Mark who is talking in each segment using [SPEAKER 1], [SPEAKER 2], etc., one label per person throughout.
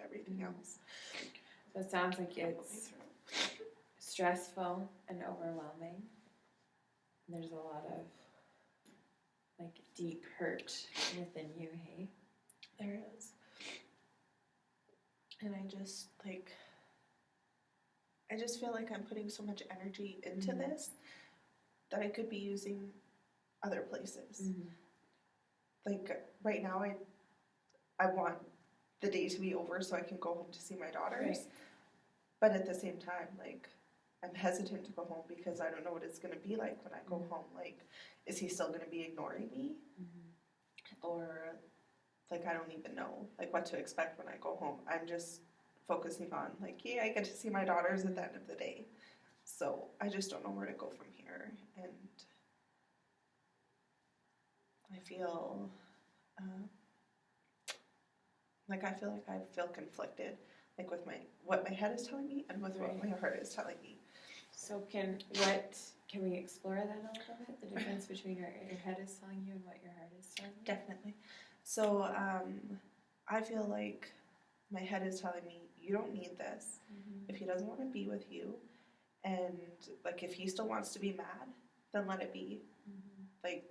[SPEAKER 1] everything else.
[SPEAKER 2] So it sounds like it's stressful and overwhelming. There's a lot of like deep hurt within you, hey?
[SPEAKER 1] There is. And I just feel like I'm putting so much energy into this that I could be using other places. Like right now I want the day to be over so I can go home to see my daughters.
[SPEAKER 2] Right.
[SPEAKER 1] But at the same time, like, I'm hesitant to go home because I don't know what it's going to be like when I go home. Like, is he still going to be ignoring me? Or, like, I don't even know, like, what to expect when I go home. I'm just focusing on, like, yeah, I get to see my daughters at the end of the day. So I just don't know where to go from here. And I feel, I feel conflicted, like, with what my head is telling me and with what my heart is telling me.
[SPEAKER 2] So can we explore that a little bit? The difference between your head is telling you and what your heart is telling you?
[SPEAKER 1] Definitely. So I feel like my head is telling me, you don't need this. If he doesn't want to be with you, and like if he still wants to be mad, then let it be. Like,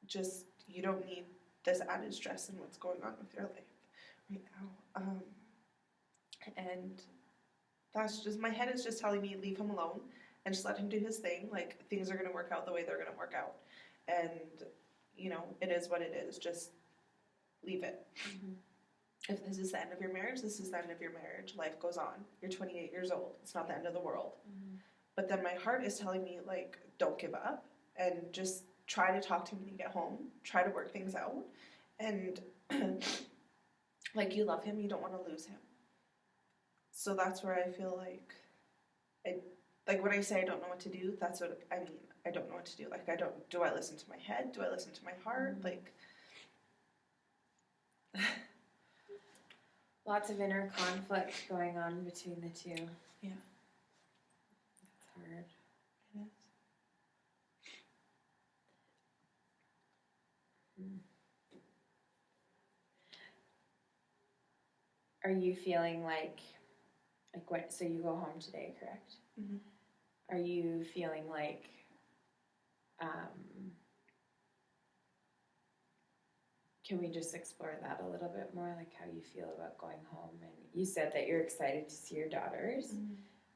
[SPEAKER 1] just, you don't need this added stress in what's going on with your life right now. And that's just, my head is just telling me, leave him alone and just let him do his thing. Like, things are going to work out the way they're going to work out. And, you know, it is what it is. Just leave it. If this is the end of your marriage, this is the end of your marriage. Life goes on. You're 28 years old. It's not the end of the world. But then my heart is telling me, like, don't give up and just try to talk to him when you get home. Try to work things out. And, like, you love him. You don't want to lose him. So that's where I feel like, like when I say I don't know what to do, that's what I mean. I don't know what to do. Like, do I listen to my head? Do I listen to my heart? Like,
[SPEAKER 2] lots of inner conflict going on between the two.
[SPEAKER 1] Yeah.
[SPEAKER 2] It's hard.
[SPEAKER 1] It is.
[SPEAKER 2] Are you feeling like what? So you go home today, correct? Are you feeling like can we just explore that a little bit more, like how you feel about going home? And you said that you're excited to see your daughters,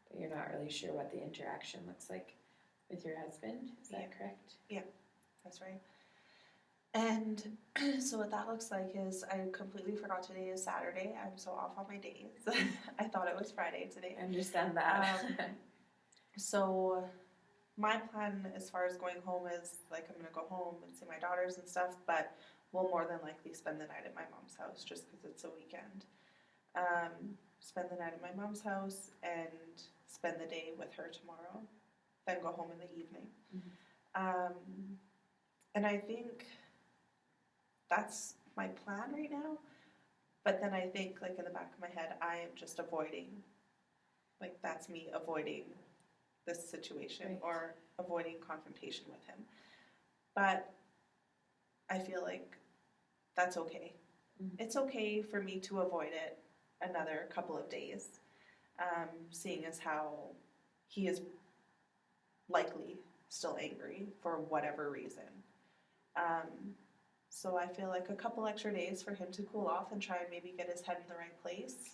[SPEAKER 2] but you're not really sure what the interaction looks like with your husband. Is that correct?
[SPEAKER 1] Yeah, that's right. And so what that looks like is I completely forgot today is Saturday. I'm so off on my days. I thought it was Friday today.
[SPEAKER 2] I understand that.
[SPEAKER 1] So my plan as far as going home is, like, I'm going to go home and see my daughters and stuff, but we'll more than likely spend the night at my mom's house just because it's a weekend. Spend the night at my mom's house and spend the day with her tomorrow, then go home in the evening. And I think that's my plan right now, but then I think, like, in the back of my head, I am just avoiding, like, that's me avoiding this situation or avoiding confrontation with him. But I feel like that's okay. It's okay for me to avoid it another couple of days, seeing as how he is likely still angry for whatever reason. So I feel like a couple extra days for him to cool off and try and maybe get his head in the right place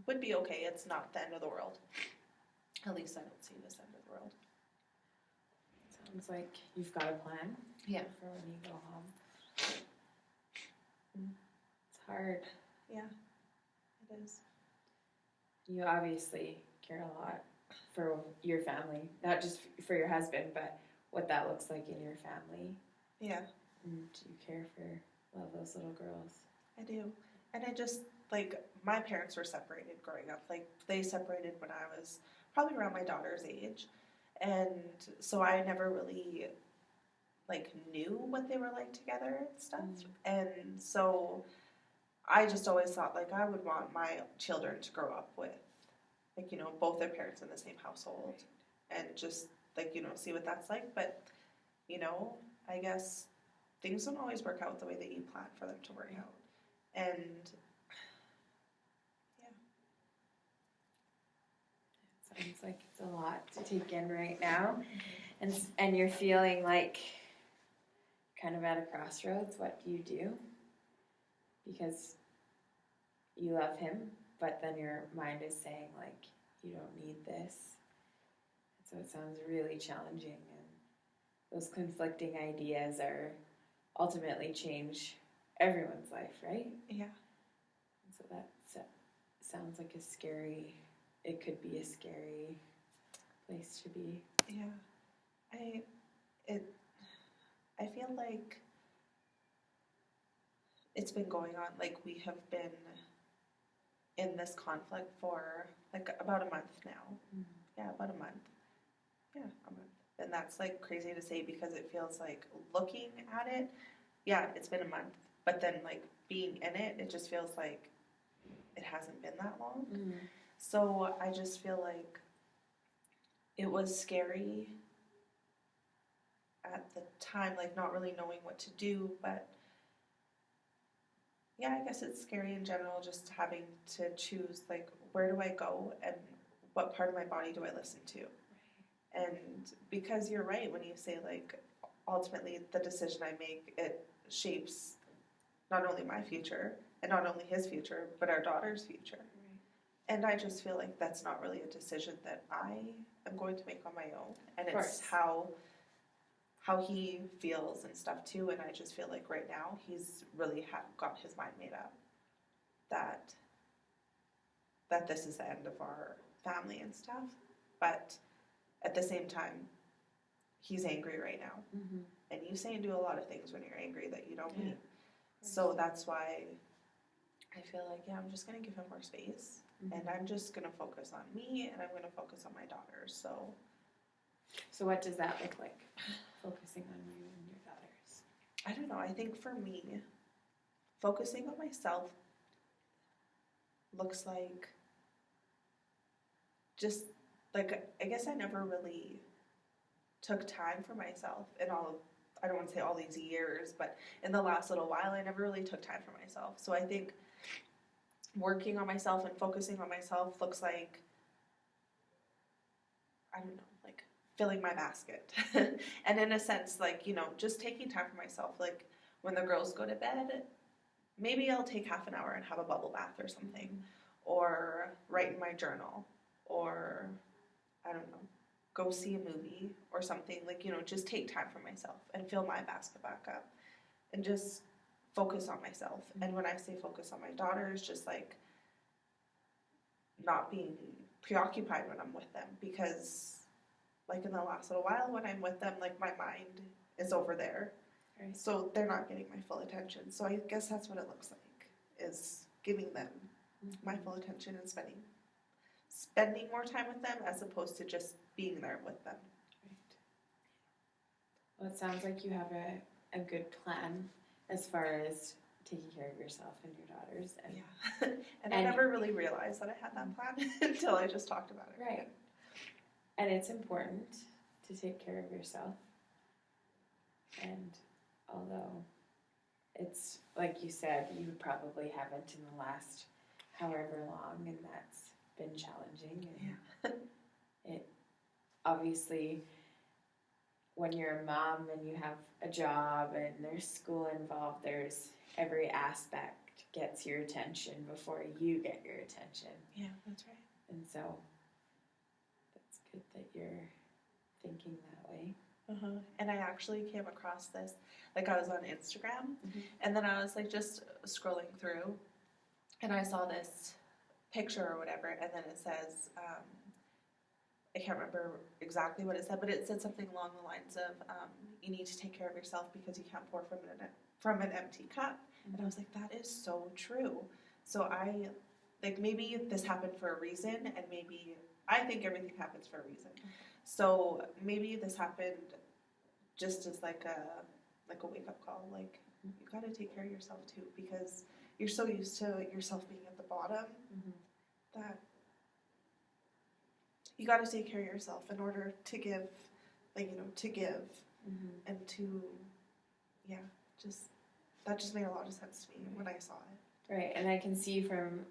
[SPEAKER 1] would be okay. It's not the end of the world. At least I don't see this end of the world.
[SPEAKER 2] Sounds like you've got a plan.
[SPEAKER 1] Yeah.
[SPEAKER 2] For when you go home. It's hard.
[SPEAKER 1] Yeah, it is.
[SPEAKER 2] You obviously care a lot for your family, not just for your husband, but what that looks like in your family.
[SPEAKER 1] Yeah.
[SPEAKER 2] And you care for all those little girls.
[SPEAKER 1] I do. And I just, like, my parents were separated growing up. Like, they separated when I was probably around my daughter's age. And so I never really, like, knew what they were like together and stuff. And so I just always thought, like, I would want my children to grow up with, like, you know, both their parents in the same household and just, like, you know, see what that's like. But, you know, I guess things don't always work out the way that you plan for them to work out. And, yeah.
[SPEAKER 2] like it's a lot to take in right now, and you're feeling like kind of at a crossroads. What do you do? Because you love him, but then your mind is saying like you don't need this. So it sounds really challenging, and those conflicting ideas are ultimately change everyone's life, right?
[SPEAKER 1] Yeah.
[SPEAKER 2] And so that sounds like it could be a scary place to be.
[SPEAKER 1] Yeah. I feel like it's been going on, like we have been in this conflict for like about a month now.
[SPEAKER 2] Mm-hmm.
[SPEAKER 1] Yeah, about a month. Yeah, a month. And that's like crazy to say because it feels like looking at it, yeah, it's been a month. But then like being in it, it just feels like it hasn't been that long.
[SPEAKER 2] Mm-hmm.
[SPEAKER 1] So I just feel like it was scary at the time, like not really knowing what to do, but yeah, I guess it's scary in general just having to choose like where do I go and what part of my body do I listen to. And because you're right when you say like ultimately the decision I make, it shapes not only my future and not only his future but our daughter's future. And I just feel like that's not really a decision that I am going to make on my own, and it's how he feels and stuff too. And I just feel like right now he's really got his mind made up that this is the end of our family and stuff. But at the same time, he's angry right now.
[SPEAKER 2] Mm-hmm.
[SPEAKER 1] And you say and do a lot of things when you're angry that you don't mean. So that's why I feel like, yeah, I'm just going to give him more space. Mm-hmm. And I'm just going to focus on me, and I'm going to focus on my daughter.
[SPEAKER 2] So what does that look like, focusing on you and your daughters?
[SPEAKER 1] I don't know. I think for me, focusing on myself looks like just, like, I guess I never really took time for myself in I don't want to say all these years, but in the last little while, I never really took time for myself. So I think working on myself and focusing on myself looks like, I don't know, like filling my basket. And in a sense, like, you know, just taking time for myself. Like when the girls go to bed, maybe I'll take half an hour and have a bubble bath or something, or write in my journal, or I don't know, go see a movie or something. Like, you know, just take time for myself and fill my basket back up and just focus on myself. And when I say focus on my daughter, it's just like not being preoccupied when I'm with them, because like in the last little while when I'm with them, like my mind is over there. Right. So they're not getting my full attention. So I guess that's what it looks like, is giving them my full attention and spending more time with them as opposed to just being there with them.
[SPEAKER 2] Right. Well, it sounds like you have a good plan as far as taking care of yourself and your daughters. And,
[SPEAKER 1] yeah. and I never really realized that I had that plan until I just talked about it.
[SPEAKER 2] Right. And it's important to take care of yourself. And although it's, like you said, you probably haven't in the last however long, and that's been challenging. And it obviously, when you're a mom and you have a job and there's school involved, there's every aspect gets your attention before you get your attention.
[SPEAKER 1] Yeah, that's right.
[SPEAKER 2] And so that's good that you're thinking that way.
[SPEAKER 1] Uh-huh. And I actually came across this, like I was on Instagram, and then I was like just scrolling through, and I saw this picture or whatever, and then it says, I can't remember exactly what it said, but it said something along the lines of, you need to take care of yourself because you can't pour from an empty cup. And I was like, that is so true. So maybe this happened for a reason, and maybe I think everything happens for a reason. So maybe this happened just as like a wake-up call. Like, you got to take care of yourself too, because you're so used to yourself being at the bottom that you got to take care of yourself in order to give, like, you know, to give and to, that just made a lot of sense to me when I saw it.
[SPEAKER 2] Right, and I can see from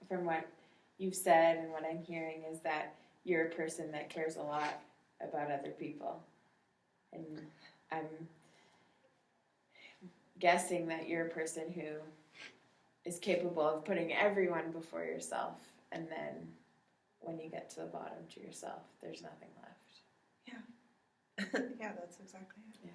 [SPEAKER 2] what you've said and what I'm hearing is that you're a person that cares a lot about other people. And I'm guessing that you're a person who is capable of putting everyone before yourself, and then when you get to the bottom to yourself, there's nothing left.
[SPEAKER 1] Yeah. Yeah, that's exactly it.
[SPEAKER 2] Yeah.